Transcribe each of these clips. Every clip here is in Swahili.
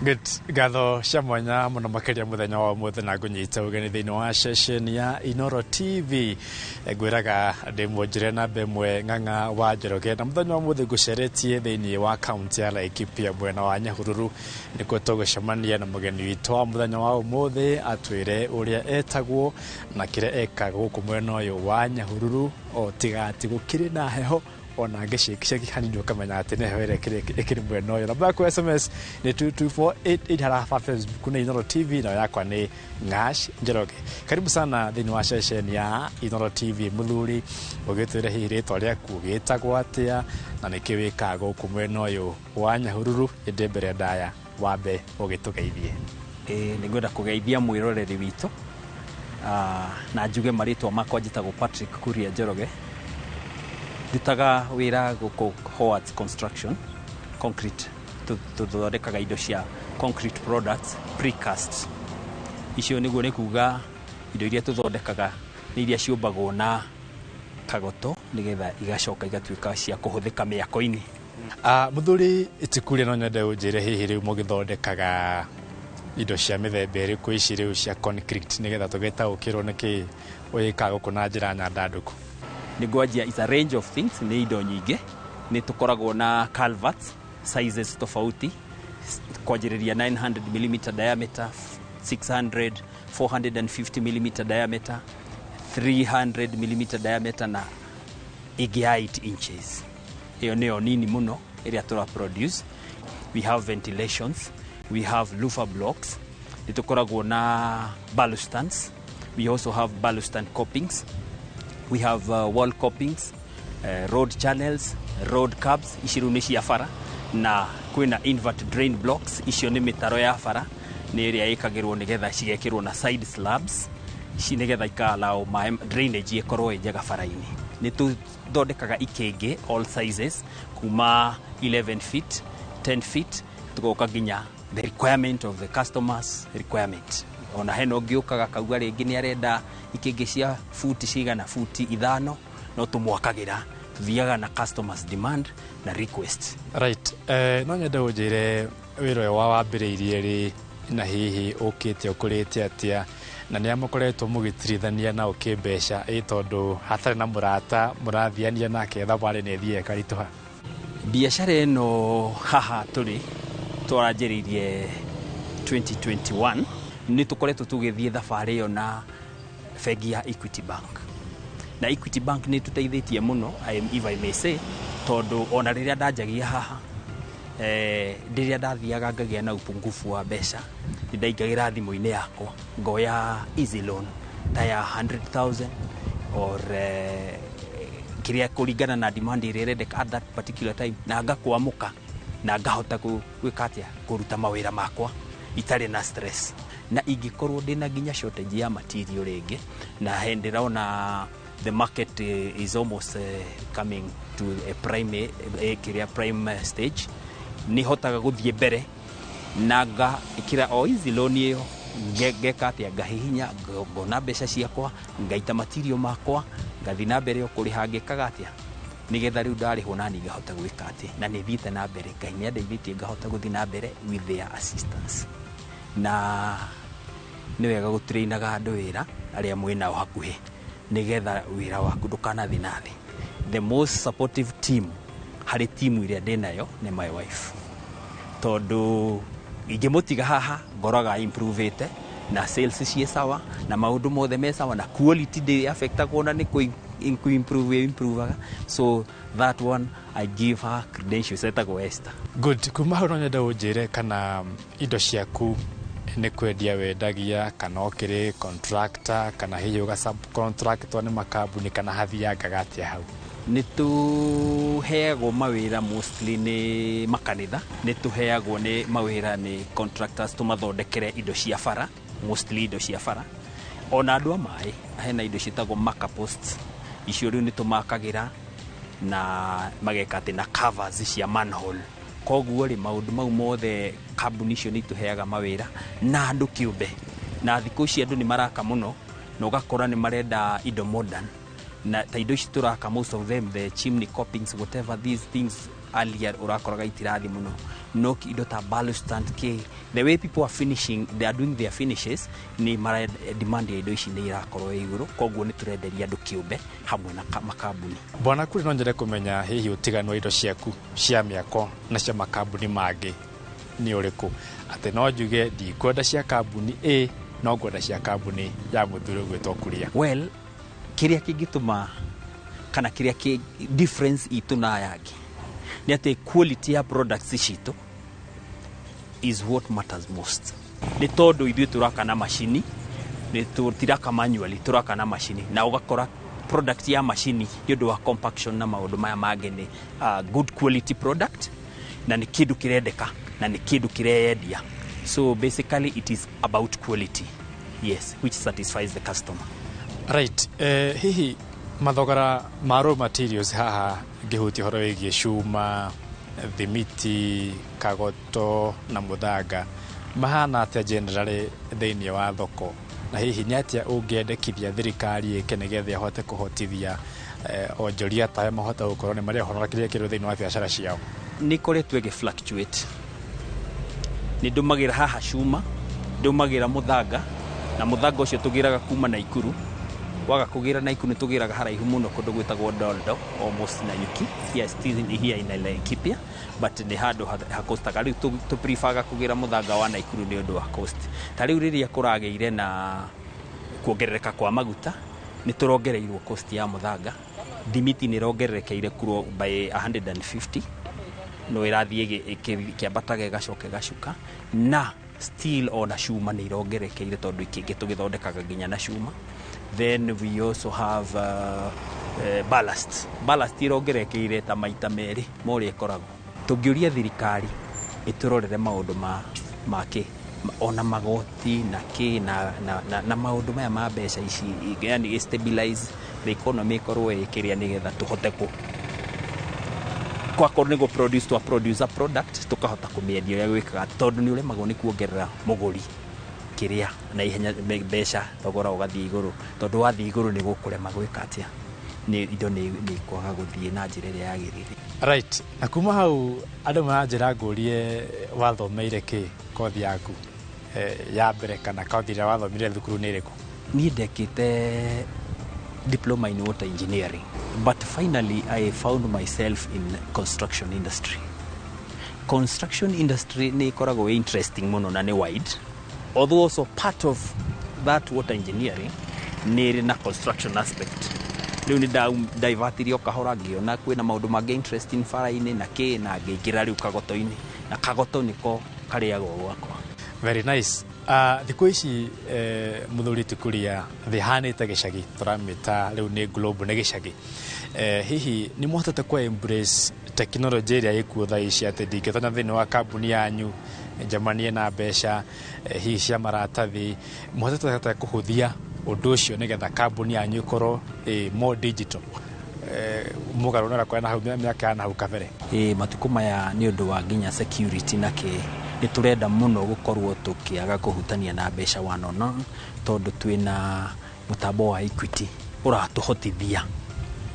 Good. Gatho cia mwanya muno makiria muthenya wa muthe na ngunyita ugeni thiini wa session ya Inoro TV. Ngwiraga ndi mwonjire na bemwe ng'ang'a wa Njoroge na muthenya wa muthe nguceretie thiini wa county ya Laikipia mwena wa Nyahururu nikuo tugucemania na mugeni witu wa muthenya wa umuthe atwire uria etagwo na kire ekaga guku mwena uyu wa Nyahururu o tigati gukiri na heho ona ngicikisha hanini ukamenya ati ne hwere kiri mwena uyu. Namba ku SMS ni 22488 harafa Facebook na Inoro TV na yakwa ni Ngash Njoroge. Karibu sana thiini wa session ya Inoro TV muthuri ugitwire hihi ritwa riaku gitagwo atia na niki wikaga guku mwena uyu wa Nyahururu inde mbere ndaya wambe ugitugeithie. Ningwenda kugeithia mwiroreri witu na njuge maritwa makwa njitagwo Patrick Kuria Njoroge. Ndutaga wira guku Howard's Construction concrete tuthondekaga indo cia concrete products precast. Icio niguo ni kuga indo iria tuthondekaga ni iria ciumbagwo na kagoto nigetha igacoka igatuika cia kuhuthika miako-ini. Muthuri itikuria no nyende unjire hihi riu mugithondekaga indo cia mithemba iriku ici riu cia concrete nigetha tugeta ukirwo niki uyikaga guku na njira nyandanduku. Nigwajia is a range of things, ni indo nyingi ni tukoragwo na culverts sizes tofauti kwajiriria 900 mm diameter, 600, 450 mm diameter, 300 mm diameter na 8 inches. Hiyo nio nini muno area tura produce. We have ventilations, we have loofah blocks, ni tukoragwo na balusters, we also have baluster copings. We have wall copings, road channels, road curbs, ishiru ni cia bara na kwina invert drain blocks, icio ni mitaro ya bara ni area ikagirwo nigetha cigekirwo na side slabs ici nigetha ikaallow drainage ikorwo njega bara-ini. Ni tuthondekaga ikenge all sizes kuma 11 feet, 10 feet tugoka nginya the requirement of the customers requirement. Ona heno ngiukaga kauga ringi ni arenda ikenge cia futi cigana futi 5 no tumwakagira tuthiaga na customers demand na request. Right. No nyende unjire wiro wa wambiriirie ri na hihi ukite ukurite atia na ni amukoretwo mugitirithania na ukimbeca tondu hatari na murata murathiania nake thabari ni thie karituha. Biashara eno haha turi twaranjiririe 2021 ni tukoretwo tugithie thabari yo na fegi ya Equity Bank. Na Equity Bank ni tuteithitie muno, if I may say, tondu ona riria ndajagia haha ndiria ndathiaga ngagia na upungufu wa mbeca ndaingagira thimu-ini yakwa ngoya easy loan ta ya 100,000 or kiria kuringana na demand iria rendeka at that particular time na ngakwamuka na ngahota gwika atia kuruta mawira makwa itari na stress. Na ingikorwo ndina ginya shortage ya material ringi na hendiraona the market is almost coming to a prime stage, ni hotaga guthie mbere na ikira o easy loan iyo ngeka atia ngahihinya ngona mbeca ciakwa ngaita material makwa ngathi na mbere ukuriha ngekaga atia nigetha riu ndarihwo nani ngahota gwika atia na ni thiite na mbere Ngai ni andeithitie ngahota guthi na mbere with their assistance. Na ni wega gutrainaga andu wira aria mwina o hakuhi nigetha wira waku ndukanathi nathi. The most supportive team hari team iria ndinayo ni my wife, tondu ingimutiga haha ngoraga improvete na sales cie sawa na maundu mothe me sawa na quality dey affectagwo na ni improve. So that one I give her credentials etagwo Esther. Good. Kuma hau no nyende unjire kana indo ciaku ni kwendia wendagia kana okiri contractor kana hihi uga subcontractor ni makambuni kana hathiangaga atia hau? Ni tuheagwo mawira mostly ni makanitha, ni tuheagwo ni mawira ni contractors tumathondekere indo cia bara, mostly indo cia bara. Ona andu amai hena indo citagwo marker posts, icio riu ni tumakagira na mageka ati na covers cia manhole. Koguo ri maundu mau mothe kambuni icio ni tuheaga mawira na andu kiumbe. Na thikũ ici andu ni maraka muno na ugakora ni marenda indo modern na ta indo ici turaka most of them the chimney copings whatever these things earlier urakoraga itirathi muno no indo ta balustrant ke the way people are finishing, they are doing their finishes ni mara demand ya indo ici ni irakorwo iguru, koguo ni turenderia andu kiumbe hamwe na makambuni. Bwana kuri no njere kumenya hihi utiganu wa indo ciaku cia miako na cia makambuni mangi ni uriku, ati no njuge ndikwenda cia kambuni A no ngwenda cia kambuni ya muthuri gwitwo Kuria? Well, kiria kingituma kana kiria ki difference itu na yangi ni ati quality ya products citu is what matters most. Ni tondu ithuĩ turaka na machini, ni tutiraka manually, turaka na machini, na ugakora product ya machini yondu wa compaction na maundu maya mangi ni good quality product na ni kindu kirendeka na ni kindu kireyendia. So basically it is about quality, yes, which satisfies the customer. Right. Hihi mathogora ma raw materials haha ngihuti horo wigie cuma, thimiti, kagoto na muthanga mahana atia generally thĩinĩ wa thoko, na hihi nĩ atia ũngĩendekithia thirikari ĩkenegethe ahote kũhotithia onjoria ta mahota gũkorwo nĩ marĩa honorakirie kĩrũ thĩinĩ wa biacara ciao? Nĩ koretwo ĩgĩ-fluctuate. Nĩ ndũmagĩra haha cuma, ndũmagĩra muthanga, na muthanga ũcio tũgĩraga kuma Naikuru, waga kugira Naikuru tugiraga haraihu muno kundu gwitagwo Doldo, almost na Yuki. Here still in here in Laikipia, but ni handu hakostaga riu tu prefer kugira muthanga wa Naikuru ni undu wa cost. Ta riu riria kurageire na kuongerereka kwa maguta ni turongereirwo cost ya muthanga. Dimiti ni rongererekeire kuro by 150, no irathie kiambataga gacoke gacuka, na still ona cuma ni rongerekeire tondu ikingi tugithondekaga ginya na cuma. Then we also have ballast. Ballast irongerekeire ta maita meri mori ikoragwo. Tungiuria thirikari iturorere maundu make ona magoti na ki na maundu maya ma mbeca ici, yani stabilize the economy korwo ikiria nigetha tuhote kwa kornego produce a product tukahota kumiendia ya gwikaga tondu ni uremagwo ni kuongerera muguri kiria na ihenya mbeca thogora ugathie iguru, tondu wathie iguru ni gukurema gwika atia ni indo ni kwaga guthie na njira iria yagirire. Right. Na kuma hau andu manjira ngurie wathomeire ki kothi yaku ya mbere kana kothi ya wathomire thukuru ni iriku? Ni ndekite diploma in water engineering, but finally I found myself in construction industry. Construction industry ni korago interesting muno na ni wide, although also part of that water engineering ni na construction aspect. Riu ni divertirio kahora ngiona kwina maundu mangi interesting fara-ini na ki na ngiingira riu kagoto-ini, na kagoto niko kariago gwakwa. Very nice. Thiku ici muthuri Kuria thihanite gicagi turamita riu ni globe ni gicagi. Hihi ni muhotete ku embrace technology iria ikuo thaa ici ati ndingĩtonya thĩinĩ wa kambuni yanyu njamanie na mbeca hihi cia maratathi, muhotete kuhuthia undu ucio nigetha kambuni yanyu ikorwo more digital mugarunara kwa na hau miaka na hau kabere? Matuko maya ni undu wa nginya security na ki ni turenda muno gukorwo tukiaga kuhutania na mbeca wanono, tondu twina mutambo wa Equity uratuhotithia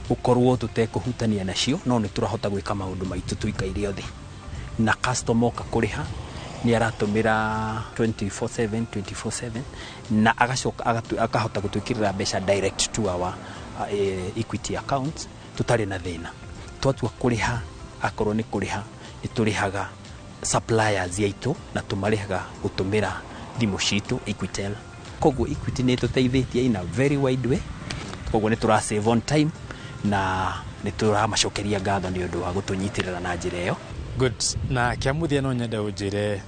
gukorwo tutekuhutania nacio, no ni turahota gwika maundu maitu tuikaire othe, na customer ka kuriha ni aratumira 24/7 na agacoka akahota gutwikirira mbeca direct to our Equity account tutari na thina. Twatua kuriha akorwo ni kuriha iturihaga suppliers yaitu na tumarihaga gutumira thimu citu Equitel. Koguo Equity ni tuteithĩtie in a very wide way, koguo ni tura save on time na ni turamacokeria ngatho ni undu wa gutunyitirira na njira iyo. Good. Na kiamuthia no nyende unjire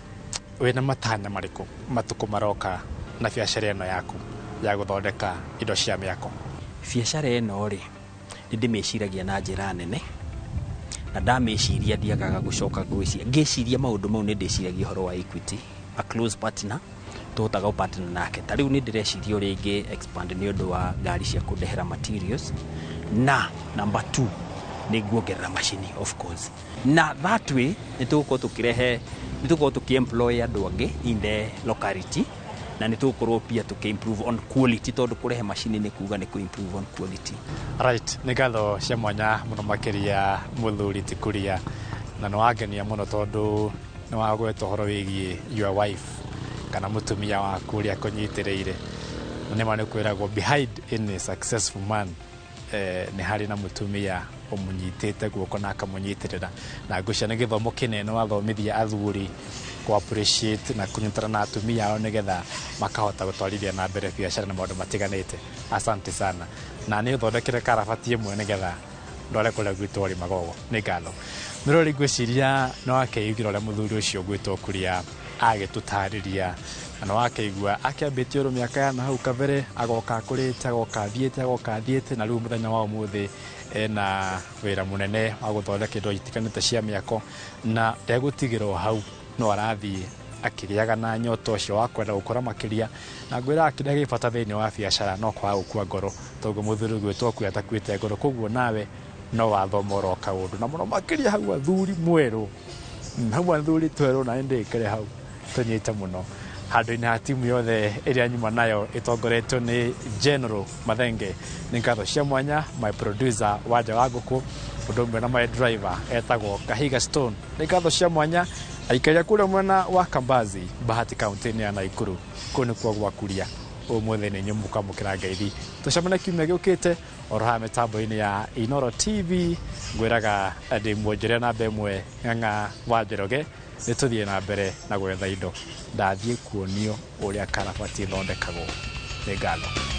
wena matanya mariku matuko maroka na biacara ino yaku ya guthondeka indo cia miako? Biacara ino ri ni ndimeciragia na njira nene, na ndameciria ndiagaga gucoka ngeciria maundu mau ni ndiciragia horo wa Equity, a close partner tuhotaga partner nake. Ta riu ni ndireciria ringi expand ni undu wa ngari cia kundehera materials, na number 2 ni guongerera machine of course, na that way ni tuko tukirehe ni tuko tukiemploy andu angi in the locality, na ni tukorwo pia tukiimprove on quality, tondu kurehe machine ni kuga ni kuimprove on quality. Right. Ni ngatho cia mwanya muno makiria muthuri Kuria, na no agenia muno tondu nĩ wagweta ũhoro wĩgiĩ your wife kana mũtumia waku ũrĩa akũnyitĩrĩire. Na nĩma nĩ kwĩragwo behind any successful man nĩ harĩ na mũtumia ũmũnyitĩte guoko na akamũnyitĩrĩra. Na ngũcia nĩ gĩthomo kĩnene wathomithia athuri ku appreciate na kũnyitana na atumia ao nĩgetha makahota gũtwarithia na mbere biacara na maũndũ matiganĩte. Asante sana. Na nĩ ũthondekere karabati ĩmwe nĩgetha ndore kũrĩa gwitũ ũrĩ Magogo. Nĩ ngatho. Mĩrori ngwĩciria no akeiguĩra ũrĩa mũthuri ũcio gwĩtwo Kuria agĩtũtarĩria na wakeigua akĩambĩtie ũrũ mĩaka ya nahau kabere agoka kũrĩte agoka thiĩte na rĩu mũthenya wa ũmũthĩ ena wĩra mũnene wa gũthondeka indo itiganĩte cia mĩako na ndegũtigĩrwo hau no arathiĩ akĩgĩaga na nyoto ũcio wa kwenda gũkũra makĩria na ngwĩra kĩrĩa gĩbata thĩinĩ wa biacara no kwaga gũkua ngoro toguo mũthuri gwĩtwo Kuria atakuĩte ngoro koguo nawe no wathoma oro kaũndũ na mũno makĩria hau athuri mwerũ hau athuri twerũ na ndĩkĩre hau tũnyite mũno handũ-inĩ ha timu yothe ĩrĩa nyuma nayo ĩtongoretio nĩ General Mathenge. Nĩ ngatho cia mwanya my producer Wanja wa Ngũkũ ũndũ ũmwe na my driver etagwo Kahiga Stone. Nĩ ngatho cia mwanya aikaria kũrĩa mwena wa Kambazi Bahati kaunti-inĩ ya Naikuru kũu nĩkuo gwa Kuria ũmũthĩ nĩ nyũmũka mũkĩra ngeithi tũcemane kiumia gĩũkĩte oro haha mĩtambo-inĩ ya Inoro TV ngwĩraga ndĩ mwonjere namba ĩmwe Ng'ang'a wa Njoroge nĩ tũthiĩ na mbere na gwetha indo ndathiĩ kuonio ũrĩa karabati ĩthondekagwo. Nĩ ngatho.